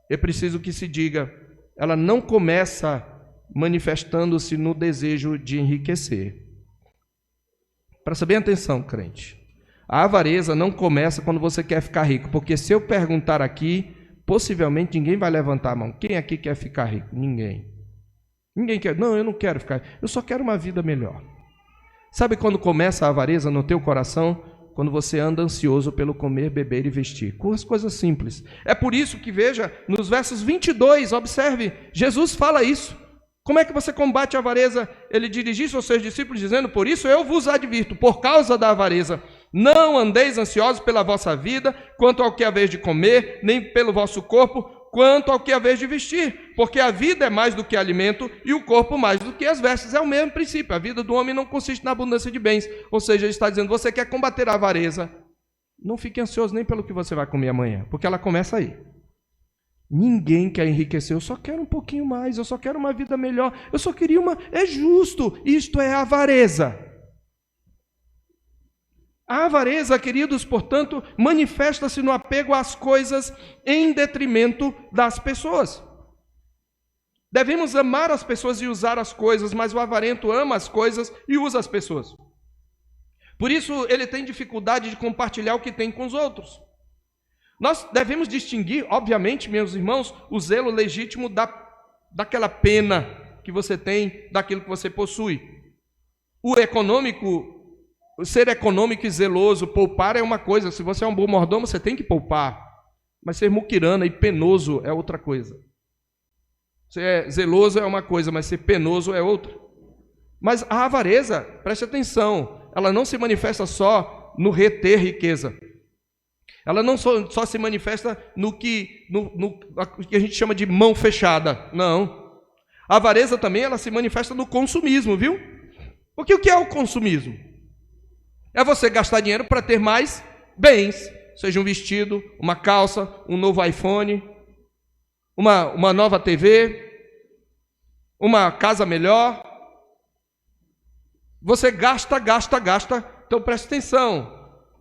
é preciso que se diga, ela não começa manifestando-se no desejo de enriquecer. Presta bem atenção, crente. A avareza não começa quando você quer ficar rico, porque se eu perguntar aqui, possivelmente ninguém vai levantar a mão. Quem aqui quer ficar rico? Ninguém. Ninguém quer. Não, eu não quero ficar rico. Eu só quero uma vida melhor. Sabe quando começa a avareza no teu coração? Quando você anda ansioso pelo comer, beber e vestir. Com as coisas simples. É por isso que, veja, nos versos 22, observe, Jesus fala isso. Como é que você combate a avareza? Ele dirigiu-se aos seus discípulos dizendo: por isso eu vos advirto, por causa da avareza, não andeis ansiosos pela vossa vida, quanto ao que haveis de comer, nem pelo vosso corpo, quanto ao que haveis de vestir. Porque a vida é mais do que alimento e o corpo mais do que as vestes. É o mesmo princípio. A vida do homem não consiste na abundância de bens. Ou seja, ele está dizendo: você quer combater a avareza, não fique ansioso nem pelo que você vai comer amanhã, porque ela começa aí. Ninguém quer enriquecer, eu só quero um pouquinho mais, eu só quero uma vida melhor, eu só queria uma... É justo, isto é avareza. A avareza, queridos, portanto, manifesta-se no apego às coisas em detrimento das pessoas. Devemos amar as pessoas e usar as coisas, mas o avarento ama as coisas e usa as pessoas. Por isso, ele tem dificuldade de compartilhar o que tem com os outros. Nós devemos distinguir, obviamente, meus irmãos, o zelo legítimo daquela pena que você tem, daquilo que você possui. O ser econômico e zeloso, poupar é uma coisa. Se você é um bom mordomo, você tem que poupar. Mas ser muquirana e penoso é outra coisa. Ser zeloso é uma coisa, mas ser penoso é outra. Mas a avareza, preste atenção, ela não se manifesta só no reter riqueza. Ela não só se manifesta no que a gente chama de mão fechada. Não. A avareza também ela se manifesta no consumismo, viu? Porque o que é o consumismo? É você gastar dinheiro para ter mais bens. Seja um vestido, uma calça, um novo iPhone, uma nova TV, uma casa melhor. Você gasta. Então preste atenção.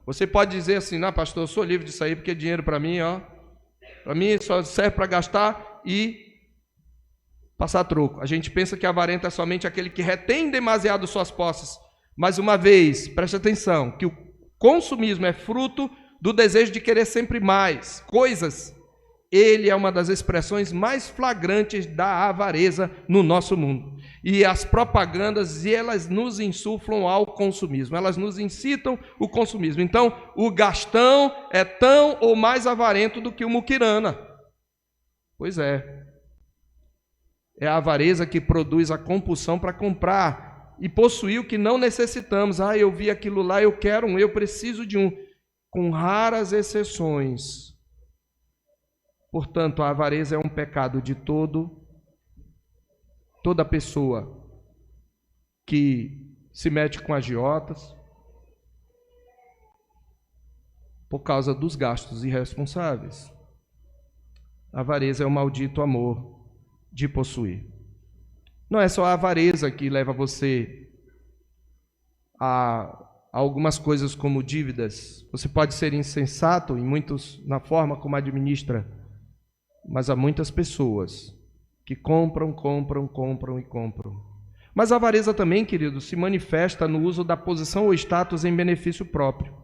Você pode dizer assim: não, pastor, eu sou livre disso aí, porque dinheiro para mim só serve para gastar e passar troco. A gente pensa que avarento é somente aquele que retém demasiado suas posses. Mais uma vez, preste atenção, que o consumismo é fruto do desejo de querer sempre mais coisas. Ele é uma das expressões mais flagrantes da avareza no nosso mundo. E as propagandas, elas nos insuflam ao consumismo, elas nos incitam o consumismo. Então, o gastão é tão ou mais avarento do que o muquirana. Pois é. É a avareza que produz a compulsão para comprar e possuir o que não necessitamos. Ah, eu vi aquilo lá, eu quero um, eu preciso de um. Com raras exceções. Portanto, a avareza é um pecado de toda pessoa que se mete com agiotas por causa dos gastos irresponsáveis. A avareza é o maldito amor de possuir. Não é só a avareza que leva você a algumas coisas como dívidas. Você pode ser insensato na forma como administra, mas há muitas pessoas que compram. Mas a avareza também, querido, se manifesta no uso da posição ou status em benefício próprio.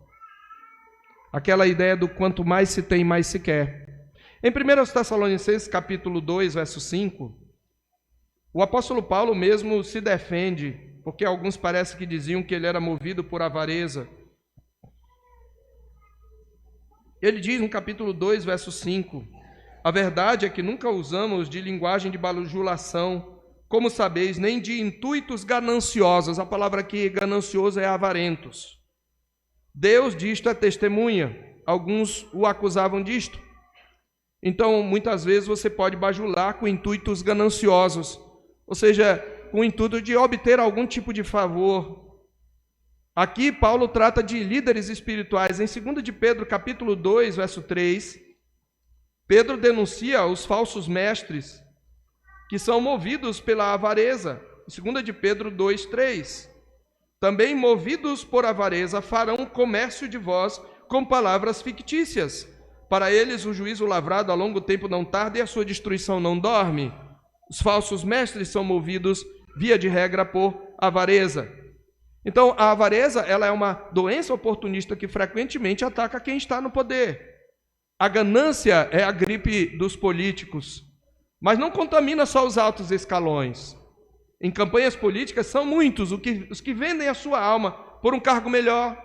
Aquela ideia do quanto mais se tem, mais se quer. Em 1 Tessalonicenses, capítulo 2, verso 5, o apóstolo Paulo mesmo se defende, porque alguns parece que diziam que ele era movido por avareza. Ele diz no capítulo 2, verso 5, a verdade é que nunca usamos de linguagem de bajulação, como sabeis, nem de intuitos gananciosos. A palavra aqui, ganancioso, é avarentos. Deus disto é testemunha. Alguns o acusavam disto. Então, muitas vezes você pode bajular com intuitos gananciosos, ou seja, com o intuito de obter algum tipo de favor. Aqui Paulo trata de líderes espirituais. Em 2 de Pedro, capítulo 2, verso 3, Pedro denuncia os falsos mestres que são movidos pela avareza. Em 2 de Pedro 2, 3, também movidos por avareza farão comércio de vós com palavras fictícias. Para eles o juízo lavrado a longo tempo não tarda e a sua destruição não dorme. Os falsos mestres são movidos, via de regra, por avareza. Então, a avareza, ela é uma doença oportunista que frequentemente ataca quem está no poder. A ganância é a gripe dos políticos, mas não contamina só os altos escalões. Em campanhas políticas são muitos os que vendem a sua alma por um cargo melhor,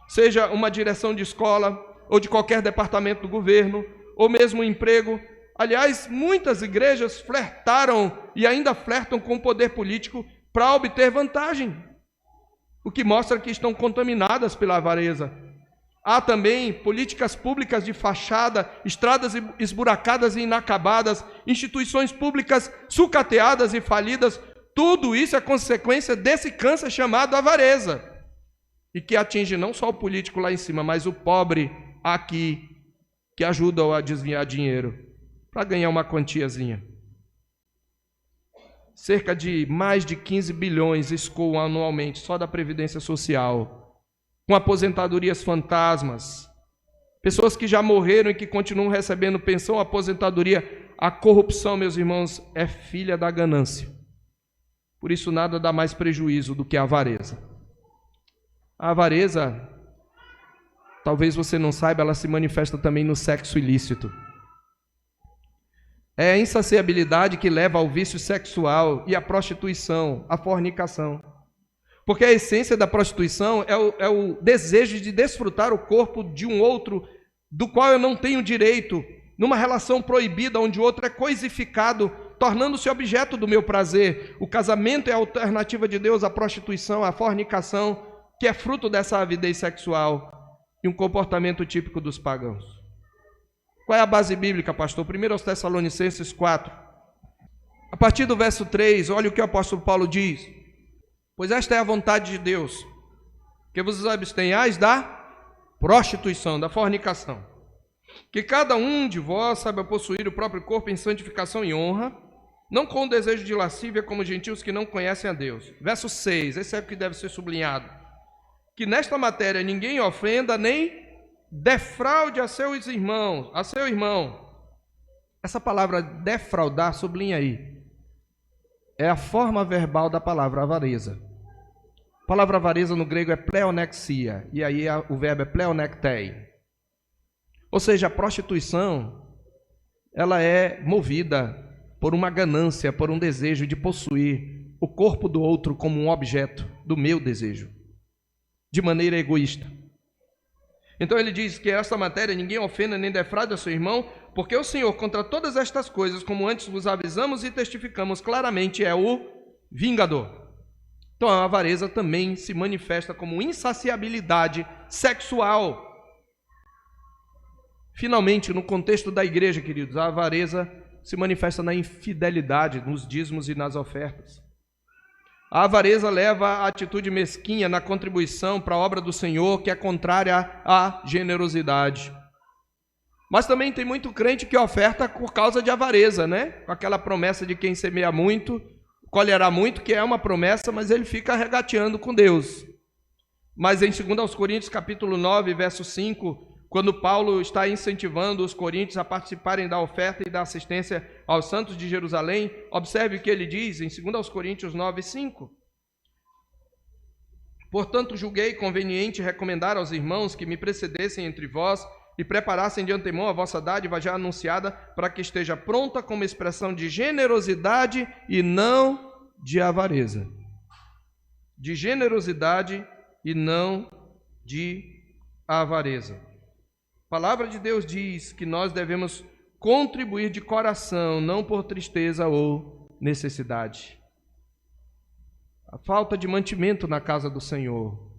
seja uma direção de escola ou de qualquer departamento do governo, ou mesmo um emprego. Aliás, muitas igrejas flertaram e ainda flertam com o poder político para obter vantagem, o que mostra que estão contaminadas pela avareza. Há também políticas públicas de fachada, estradas esburacadas e inacabadas, instituições públicas sucateadas e falidas. Tudo isso é consequência desse câncer chamado avareza, e que atinge não só o político lá em cima, mas o pobre aqui, que ajuda a desviar dinheiro para ganhar uma quantiazinha. Cerca de mais de 15 bilhões escoam anualmente só da Previdência Social, com aposentadorias fantasmas, pessoas que já morreram e que continuam recebendo pensão, aposentadoria. A corrupção, meus irmãos, é filha da ganância. Por isso nada dá mais prejuízo do que a avareza. A avareza, talvez você não saiba, ela se manifesta também no sexo ilícito. É a insaciabilidade que leva ao vício sexual e à prostituição, à fornicação. Porque a essência da prostituição é o desejo de desfrutar o corpo de um outro, do qual eu não tenho direito, numa relação proibida, onde o outro é coisificado, tornando-se objeto do meu prazer. O casamento é a alternativa de Deus à prostituição, à fornicação, que é fruto dessa avidez sexual e um comportamento típico dos pagãos. Qual é a base bíblica, pastor? 1 Tessalonicenses 4. A partir do verso 3, olha o que o apóstolo Paulo diz. Pois esta é a vontade de Deus, que vos abstenhais da prostituição, da fornicação. Que cada um de vós saiba possuir o próprio corpo em santificação e honra, não com o desejo de lascívia como gentios que não conhecem a Deus. Verso 6, esse é o que deve ser sublinhado. Que nesta matéria ninguém ofenda nem defraude a seu irmão. Essa palavra defraudar, sublinha aí, é a forma verbal da palavra avareza. A palavra avareza no grego é pleonexia, e aí o verbo é pleonektei. Ou seja, a prostituição, ela é movida por uma ganância, por um desejo de possuir o corpo do outro como um objeto do meu desejo, de maneira egoísta. Então ele diz que esta matéria ninguém ofenda nem defraude a seu irmão, porque o Senhor, contra todas estas coisas, como antes vos avisamos e testificamos claramente, é o vingador. Então a avareza também se manifesta como insaciabilidade sexual. Finalmente, no contexto da igreja, queridos, a avareza se manifesta na infidelidade, nos dízimos e nas ofertas. A avareza leva à atitude mesquinha na contribuição para a obra do Senhor, que é contrária à generosidade. Mas também tem muito crente que oferta por causa de avareza, né? Com aquela promessa de quem semeia muito, colherá muito, que é uma promessa, mas ele fica regateando com Deus. Mas em 2 Coríntios capítulo 9, verso 5, quando Paulo está incentivando os coríntios a participarem da oferta e da assistência aos santos de Jerusalém, observe o que ele diz em 2 Coríntios 9, 5. Portanto, julguei conveniente recomendar aos irmãos que me precedessem entre vós e preparassem de antemão a vossa dádiva já anunciada, para que esteja pronta como expressão de generosidade e não de avareza. De generosidade e não de avareza. A palavra de Deus diz que nós devemos contribuir de coração, não por tristeza ou necessidade. A falta de mantimento na casa do Senhor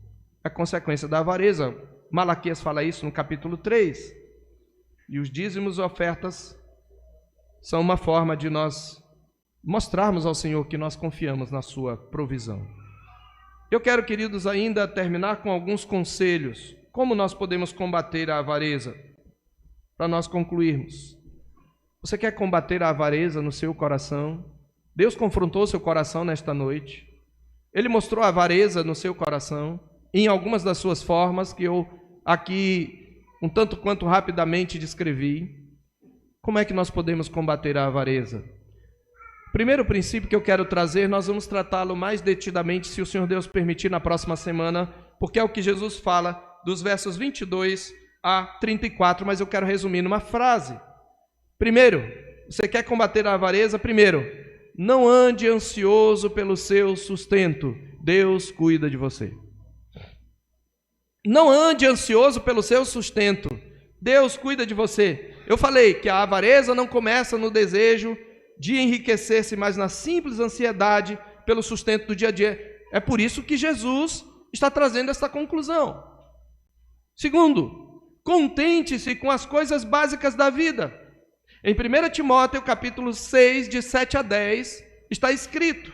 é consequência da avareza. Malaquias fala isso no capítulo 3. E os dízimos e ofertas são uma forma de nós mostrarmos ao Senhor que nós confiamos na sua provisão. Eu quero, queridos, ainda terminar com alguns conselhos. Como nós podemos combater a avareza? Para nós concluirmos. Você quer combater a avareza no seu coração? Deus confrontou seu coração nesta noite. Ele mostrou a avareza no seu coração, em algumas das suas formas, que eu aqui, um tanto quanto rapidamente descrevi. Como é que nós podemos combater a avareza? Primeiro princípio que eu quero trazer, nós vamos tratá-lo mais detidamente, se o Senhor Deus permitir, na próxima semana, porque é o que Jesus fala dos versos 22 a 34, mas eu quero resumir numa frase. Primeiro, você quer combater a avareza? Primeiro, não ande ansioso pelo seu sustento, Deus cuida de você. Não ande ansioso pelo seu sustento, Deus cuida de você. Eu falei que a avareza não começa no desejo de enriquecer-se, mas na simples ansiedade pelo sustento do dia a dia. É por isso que Jesus está trazendo essa conclusão. Segundo, contente-se com as coisas básicas da vida. Em 1 Timóteo, capítulo 6, de 7 a 10, está escrito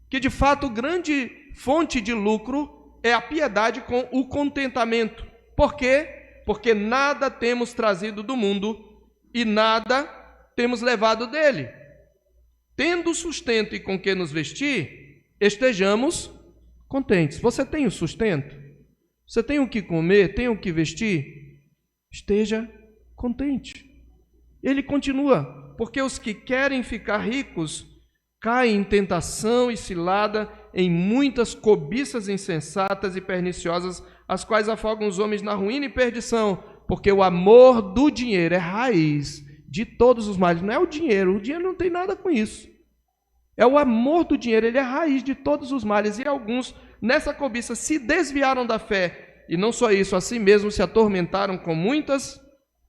que, de fato, grande fonte de lucro é a piedade com o contentamento. Por quê? Porque nada temos trazido do mundo e nada temos levado dele. Tendo sustento e com que nos vestir, estejamos contentes. Você tem o sustento? Você tem o que comer? Tem o que vestir? Esteja contente. Ele continua, porque os que querem ficar ricos caem em tentação e cilada, em muitas cobiças insensatas e perniciosas, as quais afogam os homens na ruína e perdição, porque o amor do dinheiro é raiz de todos os males. Não é o dinheiro não tem nada com isso. É o amor do dinheiro, ele é a raiz de todos os males, e alguns nessa cobiça se desviaram da fé, e não só isso, assim mesmo se atormentaram com muitas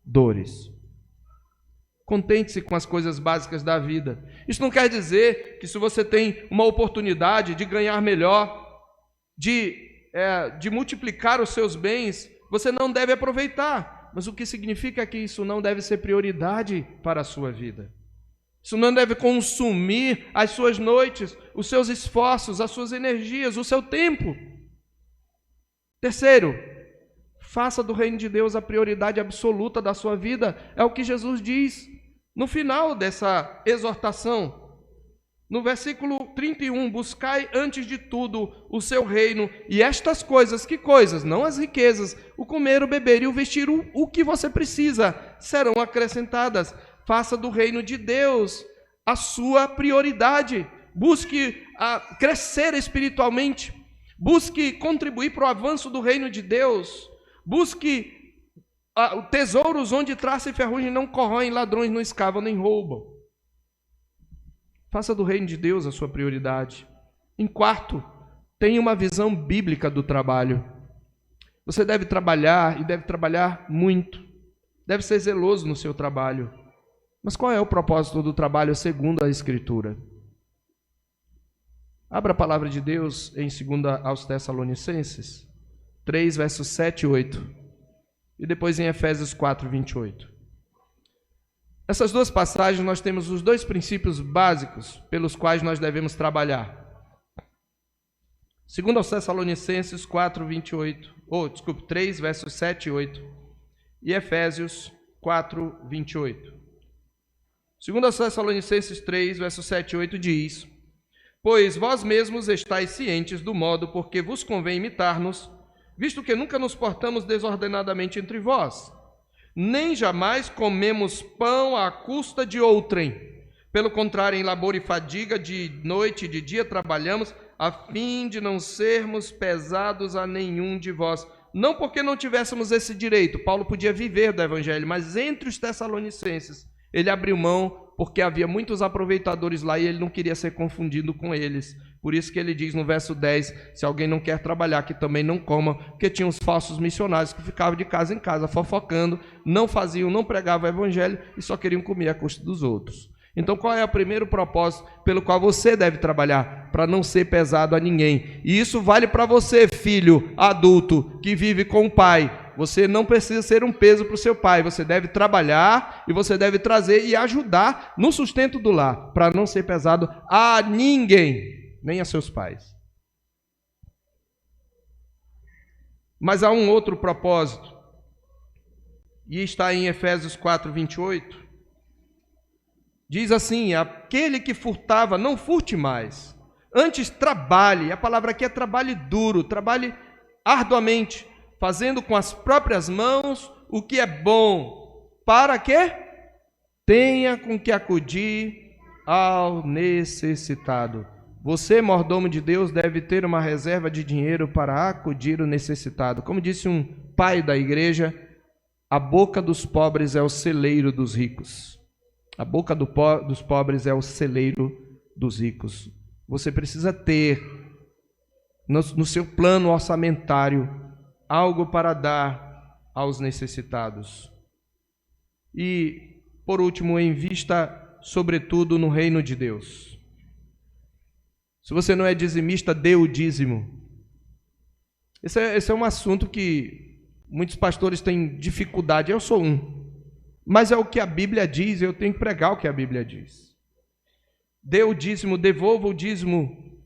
dores. Contente-se com as coisas básicas da vida. Isso não quer dizer que se você tem uma oportunidade de ganhar melhor, de multiplicar os seus bens, você não deve aproveitar. Mas o que significa é que isso não deve ser prioridade para a sua vida. Isso não deve consumir as suas noites, os seus esforços, as suas energias, o seu tempo. Terceiro, faça do reino de Deus a prioridade absoluta da sua vida. É o que Jesus diz no final dessa exortação. No versículo 31, buscai antes de tudo o seu reino, e estas coisas, que coisas? Não as riquezas, o comer, o beber e o vestir, o que você precisa, serão acrescentadas. Faça do reino de Deus a sua prioridade. Busque crescer espiritualmente. Busque contribuir para o avanço do reino de Deus. Busque tesouros onde traça e ferrugem não corroem, ladrões não escavam nem roubam. Faça do reino de Deus a sua prioridade. Em quarto, tenha uma visão bíblica do trabalho. Você deve trabalhar e deve trabalhar muito. Deve ser zeloso no seu trabalho. Mas qual é o propósito do trabalho segundo a Escritura? Abra a palavra de Deus em 2 aos Tessalonicenses 3, versos 7 e 8. E depois em Efésios 4, 28. Nessas duas passagens nós temos os dois princípios básicos pelos quais nós devemos trabalhar. 2 aos Tessalonicenses 3, versos 7 e 8. E Efésios 4, 28. 2 Tessalonicenses 3, versos 7 e 8 diz: Pois vós mesmos estáis cientes do modo por que vos convém imitar-nos, visto que nunca nos portamos desordenadamente entre vós, nem jamais comemos pão à custa de outrem. Pelo contrário, em labor e fadiga, de noite e de dia trabalhamos, a fim de não sermos pesados a nenhum de vós. Não porque não tivéssemos esse direito, Paulo podia viver do evangelho, mas entre os tessalonicenses, ele abriu mão porque havia muitos aproveitadores lá e ele não queria ser confundido com eles. Por isso que ele diz no verso 10, se alguém não quer trabalhar, que também não coma, porque tinha uns falsos missionários que ficavam de casa em casa, fofocando, não faziam, não pregavam o evangelho e só queriam comer à custa dos outros. Então qual é o primeiro propósito pelo qual você deve trabalhar? Para não ser pesado a ninguém. E isso vale para você, filho adulto, que vive com o pai. Você não precisa ser um peso para o seu pai. Você deve trabalhar e você deve trazer e ajudar no sustento do lar, para não ser pesado a ninguém, nem a seus pais. Mas há um outro propósito, e está em Efésios 4:28. Diz assim: aquele que furtava, não furte mais. Antes trabalhe, a palavra aqui é trabalhe duro, trabalhe arduamente, fazendo com as próprias mãos o que é bom, para que tenha com que acudir ao necessitado. Você, mordomo de Deus, deve ter uma reserva de dinheiro para acudir o necessitado. Como disse um pai da igreja, a boca dos pobres é o celeiro dos ricos. A boca dos pobres é o celeiro dos ricos. Você precisa ter no seu plano orçamentário algo para dar aos necessitados. E, por último, invista sobretudo no reino de Deus. Se você não é dizimista, dê o dízimo. Esse é um assunto que muitos pastores têm dificuldade. Eu sou um. Mas é o que a Bíblia diz, eu tenho que pregar o que a Bíblia diz. Dê o dízimo, devolva o dízimo.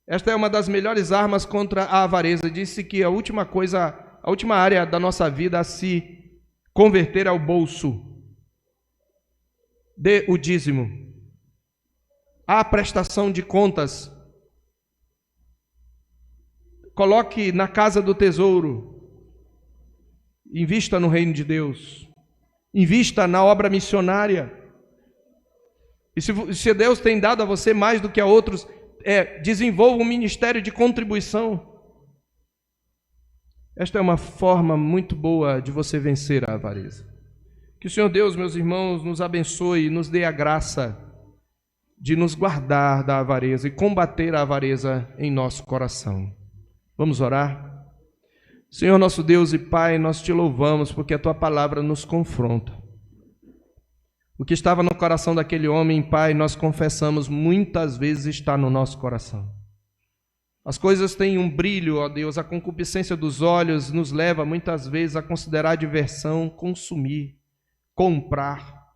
Esta é uma das melhores armas contra a avareza. Disse que a última área da nossa vida a se converter é o bolso. Dê o dízimo. A prestação de contas. Coloque na casa do tesouro. Invista no reino de Deus. Invista na obra missionária. E se Deus tem dado a você mais do que a outros, desenvolva um ministério de contribuição. Esta é uma forma muito boa de você vencer a avareza. Que o Senhor Deus, meus irmãos, nos abençoe e nos dê a graça de nos guardar da avareza e combater a avareza em nosso coração. Vamos orar? Senhor nosso Deus e Pai, nós te louvamos porque a tua palavra nos confronta. O que estava no coração daquele homem, Pai, nós confessamos, muitas vezes está no nosso coração. As coisas têm um brilho, ó Deus, a concupiscência dos olhos nos leva muitas vezes a considerar diversão, consumir, comprar,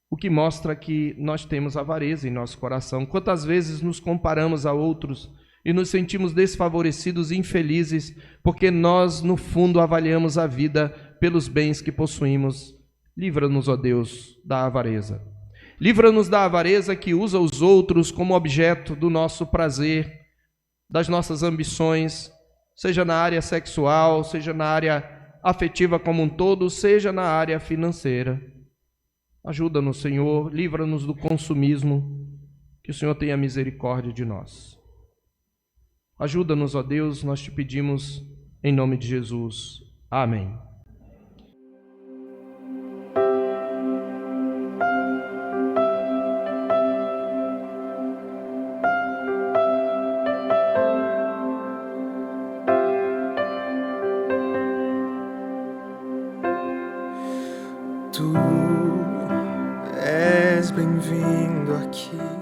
o que mostra que nós temos avareza em nosso coração. Quantas vezes nos comparamos a outros e nos sentimos desfavorecidos e infelizes, porque nós, no fundo, avaliamos a vida pelos bens que possuímos. Livra-nos, ó Deus, da avareza. Livra-nos da avareza que usa os outros como objeto do nosso prazer, das nossas ambições, seja na área sexual, seja na área afetiva como um todo, seja na área financeira. Ajuda-nos, Senhor, livra-nos do consumismo, que o Senhor tenha misericórdia de nós. Ajuda-nos, ó Deus, nós te pedimos em nome de Jesus. Amém. Tu és bem-vindo aqui.